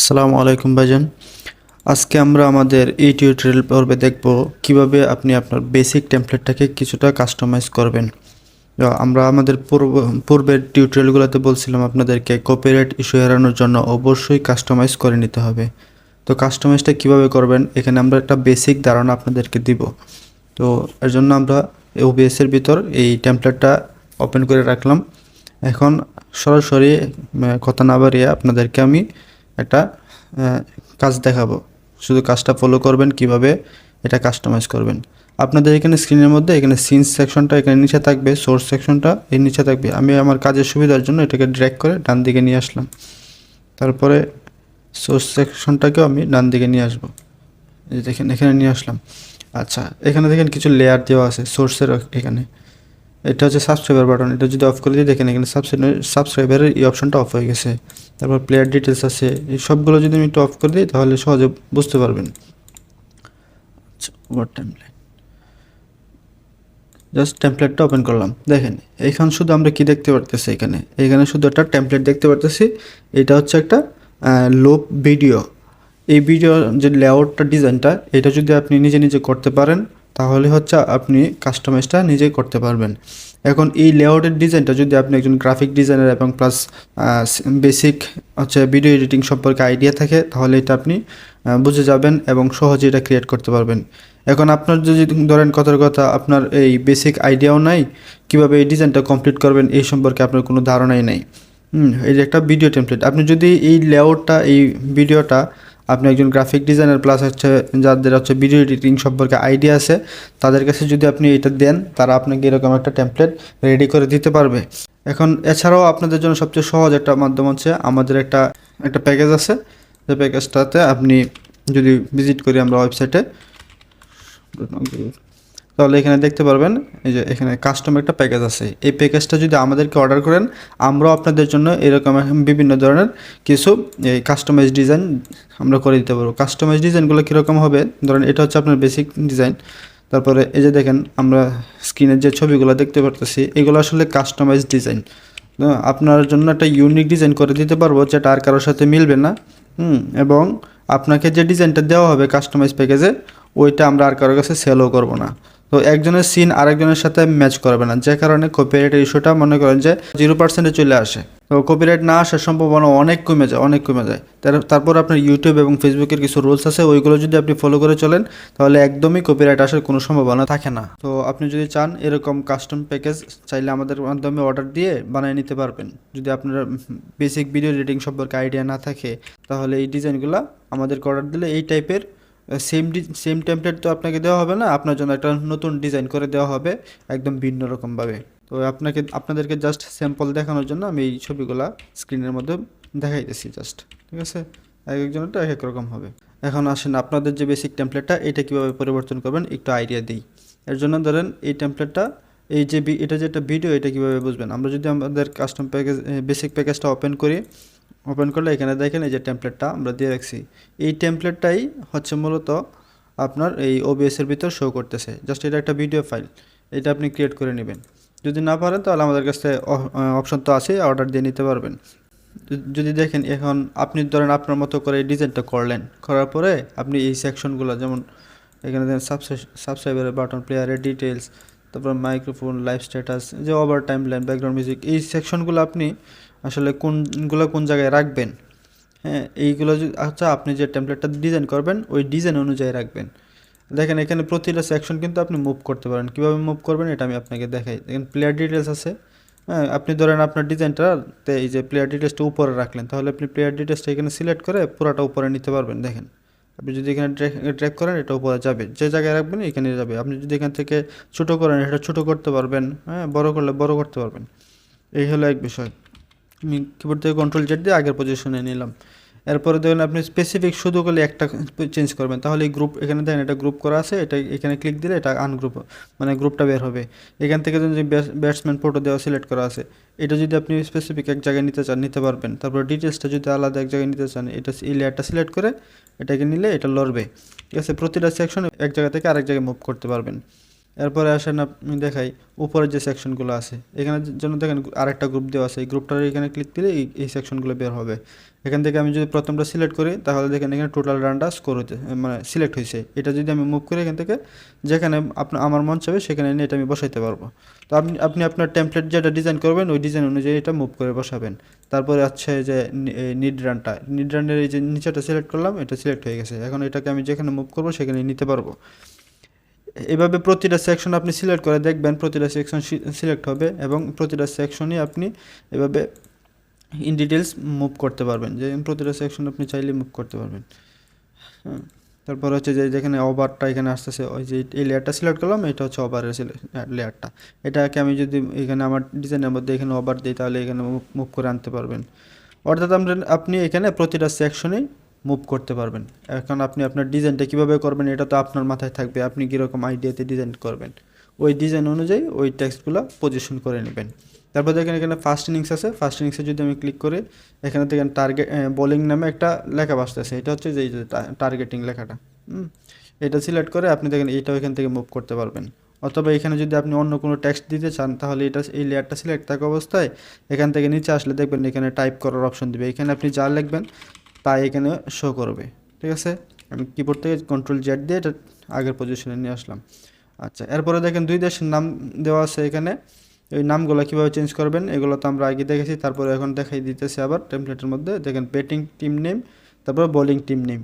আসসালামু আলাইকুম ভাইজান। আজকে আমরা আমাদের এই টিউটোরিয়াল পর্বে দেখব কিভাবে আপনি আপনার বেসিক টেমপ্লেটটাকে কিছুটা কাস্টমাইজ করবেন। আমরা আমাদের পূর্বের টিউটোরিয়ালগুলোতে বলছিলাম আপনাদেরকে কপিরাইট ইস্যু এড়ানোর জন্য অবশ্যই কাস্টমাইজ করে নিতে হবে। তো কাস্টমাইজটা কিভাবে করবেন এখানে আমরা একটা বেসিক ধারণা আপনাদেরকে দিব। তো এর জন্য আমরা ওবিএসের ভিতর এই টেমপ্লেটটা ওপেন করে রাখলাম। এখন সরাসরি কথা না বাড়িয়ে আপনাদেরকে আমি একটা কাজ দেখাবো। শুধু কাজটা ফলো করবেন কিভাবে এটা কাস্টমাইজ করবেন। আপনাদের এখানে স্ক্রিনের মধ্যে এখানে সিনস সেকশনটা এখানে নিচে থাকবে, সোর্স সেকশনটা এর নিচে থাকবে। আমি আমার কাজের সুবিধার জন্য এটাকে ড্র্যাগ করে ডান দিকে নিয়ে আসলাম। তারপরে সোর্স সেকশনটাকেও আমি ডান দিকে নিয়ে আসবো। এই দেখেন এখানে নিয়ে আসলাম। আচ্ছা, এখানে দেখেন কিছু লেয়ার দেওয়া আছে সোর্সের এখানে। এটা হচ্ছে সাবস্ক্রাইবার বাটন, এটা যদি অফ করে দিই দেখেন এখানে সাবস্ক্রাইবারের এই অপশনটা অফ হয়ে গেছে। তারপর প্লেয়ার ডিটেলস আছে, এই সবগুলো যদি আমি একটু অফ করে দিই তাহলে সহজে বুঝতে পারবেন। আচ্ছা, ওভার টেমপ্লেট, জাস্ট টেমপ্লেটটা ওপেন করলাম। দেখেন এইখানে শুধু আমরা কি দেখতে পারতেছি, এখানে শুধু একটা টেমপ্লেট দেখতে পারতেছি। এটা হচ্ছে একটা লোপ ভিডিও। এই ভিডিও যে লেআউটটা ডিজাইনটা এটা যদি আপনি নিজে নিজে করতে পারেন তাহলে হচ্ছে আপনি কাস্টমাইজটা নিজেই করতে পারবেন। এখন এই লেআউটের ডিজাইনটা যদি আপনি একজন গ্রাফিক ডিজাইনার এবং প্লাস বেসিক হচ্ছে ভিডিও এডিটিং সম্পর্কে আইডিয়া থাকে তাহলে এটা আপনি বুঝে যাবেন এবং সহজে এটা ক্রিয়েট করতে পারবেন। এখন আপনার যদি ধরেন কথার কথা আপনার এই বেসিক আইডিয়াও নাই, কিভাবে এই ডিজাইনটা কমপ্লিট করবেন এই সম্পর্কে আপনার কোনো ধারণাই নেই। এই যে একটা ভিডিও টেমপ্লেট, আপনি যদি এই লেআউটটা এই ভিডিওটা আপনি একজন গ্রাফিক ডিজাইনার প্লাস হচ্ছে যাদের হচ্ছে ভিডিও এডিটিং সম্পর্কে আইডিয়া আছে তাদের কাছে যদি আপনি এটা দেন তারা আপনাকে এরকম একটা টেমপ্লেট রেডি করে দিতে পারবে। এখন এছাড়াও আপনাদের জন্য সবচেয়ে সহজ একটা মাধ্যম হচ্ছে আমাদের একটা একটা প্যাকেজ আছে, যে প্যাকেজটাতে আপনি যদি ভিজিট করি আমরা ওয়েবসাইটে তাহলে এখানে দেখতে পারবেন এই যে এখানে কাস্টম একটা প্যাকেজ আছে। এই প্যাকেজটা যদি আমাদেরকে অর্ডার করেন আমরাও আপনাদের জন্য এরকম বিভিন্ন ধরনের কিছু এই কাস্টমাইজ ডিজাইন আমরা করে দিতে পারবো। কাস্টমাইজ ডিজাইনগুলো কীরকম হবে, ধরেন এটা হচ্ছে আপনার বেসিক ডিজাইন। তারপরে এই যে দেখেন আমরা স্ক্রিনের যে ছবিগুলো দেখতে পারতেছি এগুলো আসলে কাস্টমাইজ ডিজাইন। আপনার জন্য একটা ইউনিক ডিজাইন করে দিতে পারবো যেটা আর কারোর সাথে মিলবে না। এবং আপনাকে যে ডিজাইনটা দেওয়া হবে কাস্টমাইজ প্যাকেজে ওইটা আমরা আর কারোর কাছে সেলও করবো না। তো একজনের সিন আরেকজনের সাথে ম্যাচ করবে না, যে কারণে কপিরাইটের ইস্যুটা মনে করেন যে 0%-এ চলে আসে। তো কপিরাইট না আসার সম্ভাবনা অনেক কমে যায়। তারপর আপনার ইউটিউব এবং ফেসবুকের কিছু রুলস আছে, ওইগুলো যদি আপনি ফলো করে চলেন তাহলে একদমই কপিরাইট আসার কোনো সম্ভাবনা থাকে না। তো আপনি যদি চান এরকম কাস্টম প্যাকেজ চাইলে আমাদের মাধ্যমে অর্ডার দিয়ে বানিয়ে নিতে পারবেন। যদি আপনার বেসিক ভিডিও এডিটিং সম্পর্কে আইডিয়া না থাকে তাহলে এই ডিজাইনগুলো আমাদেরকে অর্ডার দিলে এই টাইপের সেম টেমপ্লেট তো আপনাকে দেওয়া হবে না, আপনার জন্য একটা নতুন ডিজাইন করে দেওয়া হবে একদম ভিন্ন রকমভাবে। তো আপনাদেরকে জাস্ট স্যাম্পল দেখানোর জন্য আমি এই ছবিগুলা স্ক্রিনের মধ্যে দেখাইতেছি জাস্ট, ঠিক আছে? এক একজনেরটা এক এক রকম হবে। এখন আসেন আপনাদের যে বেসিক টেমপ্লেটটা এটা কীভাবে পরিবর্তন করবেন একটু আইডিয়া দিই। এর জন্য ধরেন এই টেমপ্লেটটা এই যে এটা যে একটা ভিডিও এটা কীভাবে বুঝবেন, আমরা যদি আমাদের কাস্টম প্যাকেজ বেসিক প্যাকেজটা ওপেন করলে এখানে দেখেন এই যে টেমপ্লেটটা আমরা দিয়ে রাখছি। এই টেমপ্লেটটাই হচ্ছে মূলত আপনার এই ওবিএসের ভিতর শো করতেছে। জাস্ট এটা একটা ভিডিও ফাইল, এটা আপনি ক্রিয়েট করে নেবেন। যদি না পারেন তাহলে আমাদের কাছে অপশন তো আছে, অর্ডার দিয়ে নিতে পারবেন। যদি দেখেন এখন আপনি ধরেন আপনার মতো করে এই ডিজাইনটা করার পরে আপনি এই সেকশনগুলো যেমন এখানে দেখেন সাবস্ক্রাইবারের বাটন, প্লেয়ারের ডিটেলস, তারপর মাইক্রোফোন, লাইভ স্ট্যাটাস, যে over time line, background music, এই সেকশনগুলো আপনি আসলে কোন জায়গায় রাখবেন। হ্যাঁ, এইগুলো আচ্ছা আপনি যে টেমপ্লেটটা ডিজাইন করবেন ওই ডিজাইন অনুযায়ী রাখবেন। দেখেন এখানে প্রতিটা সেকশন কিন্তু আপনি মুভ করতে পারেন। কীভাবে মুভ করবেন এটা আমি আপনাকে দেখাই। দেখেন প্লেয়ার ডিটেলস আছে। হ্যাঁ, আপনি ধরেন আপনার ডিজাইনটাতে এই যে প্লেয়ার ডিটেলসটা উপরে রাখলেন তাহলে আপনি প্লেয়ার ডিটেলসটা এখানে সিলেক্ট করে পুরোটা উপরে নিতে পারবেন। দেখেন আপনি যদি এখানে ড্র্যাগ করেন এটা উপরে যাবে, যে জায়গায় রাখবেন এখানে যাবে। আপনি যদি এখান থেকে ছোটো করেন এটা ছোটো করতে পারবেন, হ্যাঁ, বড় করলে বড় করতে পারবেন। এই হলো এক বিষয়। আমি কিবোর্ড থেকে Ctrl-Z দিয়ে আগের পজিশনে নিলাম। এরপরে দেখেন আপনি স্পেসিফিক শুধু করলে একটা চেঞ্জ করবেন তাহলে এই গ্রুপ এখানে দেখেন এটা গ্রুপ করা আছে, এটা এখানে ক্লিক দিলে এটা আনগ্রুপ মানে গ্রুপটা বের হবে। এখান থেকে যদি ব্যাটসম্যান ফটো দেওয়া সিলেক্ট করা আছে এটা যদি আপনি স্পেসিফিক এক জায়গায় নিতে চান নিতে পারবেন। তারপর ডিটেলসটা যদি আলাদা এক জায়গায় নিতে চান এটা এই লেয়ারটা সিলেক্ট করে এটাকে নিলে এটা লড়বে, ঠিক আছে? প্রতিটা সেকশন এক জায়গা থেকে আরেক জায়গায় মুভ করতে পারবেন। এরপরে আসেন আপনি দেখাই উপরের যে সেকশনগুলো আছে এখানে জন্য দেখেন আরেকটা গ্রুপ দেওয়া আছে, এই গ্রুপটার এখানে ক্লিক দিলে এই সেকশনগুলো বের হবে। এখান থেকে আমি যদি প্রথমটা সিলেক্ট করি তাহলে দেখেন এখানে টোটাল রানটা স্কোর হতে মানে সিলেক্ট হয়েছে। এটা যদি আমি মুভ করি এখান থেকে যেখানে আমার মন চাবে সেখানে নিয়ে এটা আমি বসাইতে পারবো। তো আপনি আপনার টেমপ্লেট যেটা ডিজাইন করবেন ওই ডিজাইন অনুযায়ী এটা মুভ করে বসাবেন। তারপরে আছে যে নিড রানের এই যে নিচেটা সিলেক্ট করলাম, এটা সিলেক্ট হয়ে গেছে। এখন এটাকে আমি যেখানে মুভ করবো সেখানে নিতে পারবো। এভাবে প্রতিটা সেকশন আপনি সিলেক্ট করে দেখবেন, প্রতিটা সেকশন সিলেক্ট হবে এবং প্রতিটা সেকশনই আপনি এভাবে ইন ডিটেলস মুভ করতে পারবেন, যে প্রতিটা সেকশন আপনি চাইলে মুভ করতে পারবেন। হ্যাঁ, তারপর হচ্ছে যে যেখানে ওভারটা এখানে আসতেছে, ওই যে এই লেয়ারটা সিলেক্ট করলাম, এটা হচ্ছে ওভারের লেয়ারটা। এটাকে আমি যদি এখানে আমার ডিজাইনের মধ্যে এখানে ওভার দিই তাহলে এখানে মুভ করে আনতে পারবেন। অর্থাৎ আপনি এখানে প্রতিটা সেকশনেই মুভ করতে পারবেন। এখন আপনি আপনার ডিজাইনটা কীভাবে করবেন এটা তো আপনার মাথায় থাকবে, আপনি কীরকম আইডিয়াতে ডিজাইন করবেন ওই ডিজাইন অনুযায়ী ওই টেক্সটগুলো পজিশন করে নেবেন। তারপর দেখেন এখানে ফার্স্ট ইনিংস আছে, ফার্স্ট ইনিংসে যদি আমি ক্লিক করি এখানে দেখেন টার্গেট বোলিং নামে একটা লেখা আসতেছে, এটা হচ্ছে যে টার্গেটিং লেখাটা। এটা সিলেক্ট করে আপনি দেখেন এইটাও এখান থেকে মুভ করতে পারবেন। অথবা এখানে যদি আপনি অন্য কোনো টেক্সট দিতে চান তাহলে এটা এই লেয়ারটা সিলেক্ট থাকা অবস্থায় এখান থেকে নিচে আসলে দেখবেন এখানে টাইপ করার অপশন দিবে, এখানে আপনি যা লিখবেন তাই এখানে শো করবে। ঠিক আছে, আমি কিবোর্ড থেকে Ctrl Z দিয়ে এটা আগের পজিশনে নিয়ে আসলাম। আচ্ছা, এরপরে দেখেন দুই দেশের নাম দেওয়া আছে এখানে, এই নামগুলো কীভাবে চেঞ্জ করবেন এগুলো তো আমরা আগে দেখেছি। তারপরে এখন দেখাই দিতেছে আবার টেমপ্লেটের মধ্যে দেখেন ব্যাটিং টিম নেম, তারপর বোলিং টিম নেম,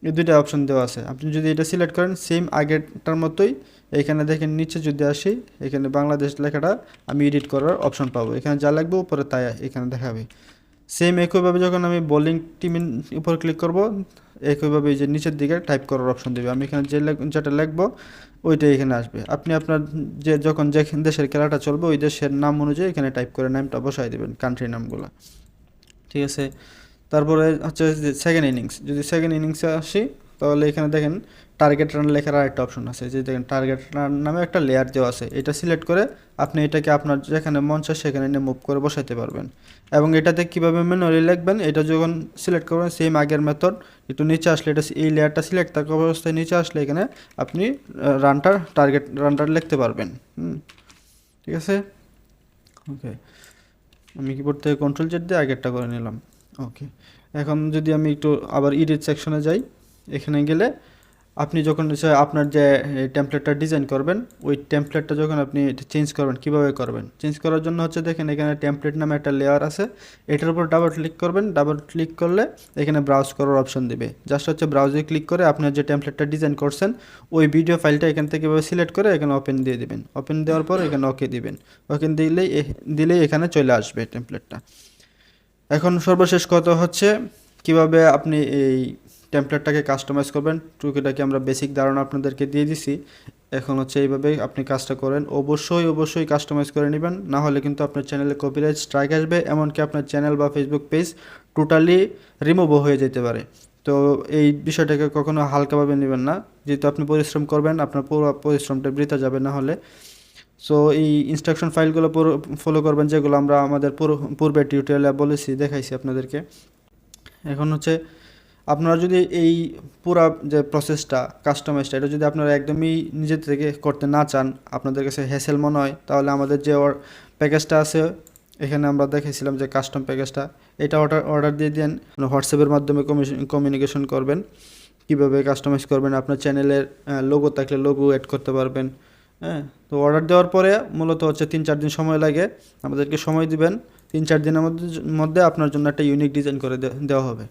এই দুইটা অপশন দেওয়া আছে। আপনি যদি এটা সিলেক্ট করেন সেম আগেরটার মতোই এখানে দেখেন নিচে যদি আসি এখানে বাংলাদেশ লেখাটা আমি এডিট করার অপশন পাবো, এখানে যা লাগবে উপরে তাই এখানে দেখাবে। সেম একইভাবে যখন আমি বোলিং টিমের উপর ক্লিক করব একইভাবে এই যে নিচের দিকে টাইপ করার অপশন দেবে, আমি এখানে যেটা লিখবো ওইটাই এখানে আসবে। আপনি আপনার যখন যে দেশের খেলাটা চলবে ওই দেশের নাম অনুযায়ী এখানে টাইপ করে নামটা বসাই দেবেন, কান্ট্রি নামগুলো। ঠিক আছে, তারপরে হচ্ছে যে সেকেন্ড ইনিংস, যদি সেকেন্ড ইনিংসে আসি তাহলে এখানে দেখেন টার্গেট রান লেখার আরেকটা অপশন আছে, যে দেখেন টার্গেট রান নামে একটা লেয়ার দেওয়া আছে, এটা সিলেক্ট করে আপনি এটাকে আপনার যেখানে মন চায় সেখানে নিয়ে মুভ করে বসাইতে পারবেন। এবং এটাতে কীভাবে ম্যানুয়ালি লিখবেন এটা যখন সিলেক্ট করবেন সেম আগের মেথড, একটু নিচে আসলে এটা এই লেয়ারটা সিলেক্ট থাকা অবস্থায় নিচে আসলে এখানে আপনি টার্গেট রানটা লিখতে পারবেন। ঠিক আছে, ওকে, আমি কিবোর্ড থেকে Ctrl Z দিয়ে আগেরটা করে নিলাম। ওকে, এখন যদি আমি একটু আবার এডিট সেকশনে যাই, এখানে গেলে আপনি যখন আপনার যে টেমপ্লেটটা ডিজাইন করবেন ওই টেমপ্লেটটা যখন আপনি চেঞ্জ করবেন কীভাবে করবেন, চেঞ্জ করার জন্য হচ্ছে দেখেন এখানে টেমপ্লেট নামে একটা লেয়ার আছে, এটার উপর ডাবল ক্লিক করবেন, ডাবল ক্লিক করলে এখানে ব্রাউজ করার অপশন দিবে। জাস্ট হচ্ছে ব্রাউজে ক্লিক করে আপনার যে টেমপ্লেটটা ডিজাইন করছেন ওই ভিডিও ফাইলটা এখান থেকে এভাবে সিলেক্ট করে এখানে ওপেন দিয়ে দিবেন, ওপেন দেওয়ার পর এখানে ওকে দিবেন, ওকে দিলেই এখানে চলে আসবে টেমপ্লেটটা। এখন সর্বশেষ কথা হচ্ছে কিভাবে আপনি এই টেমপ্লেটটাকে কাস্টমাইজ করবেন, টুকিটাকে আমরা বেসিক ধারণা আপনাদেরকে দিয়ে দিছি। এখন হচ্ছে এইভাবে আপনি কাজটা করেন, অবশ্যই কাস্টমাইজ করে নেবেন, না হলে কিন্তু আপনার চ্যানেলে কপিরাইট স্ট্রাইক আসবে, এমনকি আপনার চ্যানেল বা ফেসবুক পেজ টোটালি রিমুভও হয়ে যেতে পারে। তো এই বিষয়টাকে কখনো হালকাভাবে নেবেন না, যেহেতু আপনি পরিশ্রম করবেন আপনার পুরো পরিশ্রমটা বৃথা যাবে না হলে। সো এই ইনস্ট্রাকশন ফাইলগুলো ফলো করবেন যেগুলো আমরা আমাদের পূর্বে টিউটোরিয়ালে বলেছি, দেখাইছি আপনাদেরকে। এখন হচ্ছে আপনারা যদি এই পুরা যে প্রসেসটা কাস্টমাইজটা এটা যদি আপনারা একদমই নিজে থেকে করতে না চান, আপনাদের কাছে হ্যাসেল মনে হয়, তাহলে আমাদের যে প্যাকেজটা আছে এখানে আমরা দেখেছিলাম যে কাস্টম প্যাকেজটা, এটা অর্ডার দিয়ে দেন, হোয়াটসঅ্যাপের মাধ্যমে কমিউনিকেশন করবেন কীভাবে কাস্টমাইজ করবেন। আপনার চ্যানেলের লোগো থাকলে লোগো অ্যাড করতে পারবেন। হ্যাঁ, তো অর্ডার দেওয়ার পরে মূলত হচ্ছে 3-4 দিন সময় লাগে, আমাদেরকে সময় দিবেন, 3-4 দিনের মধ্যে আপনার জন্য একটা ইউনিক ডিজাইন করে দেওয়া হবে।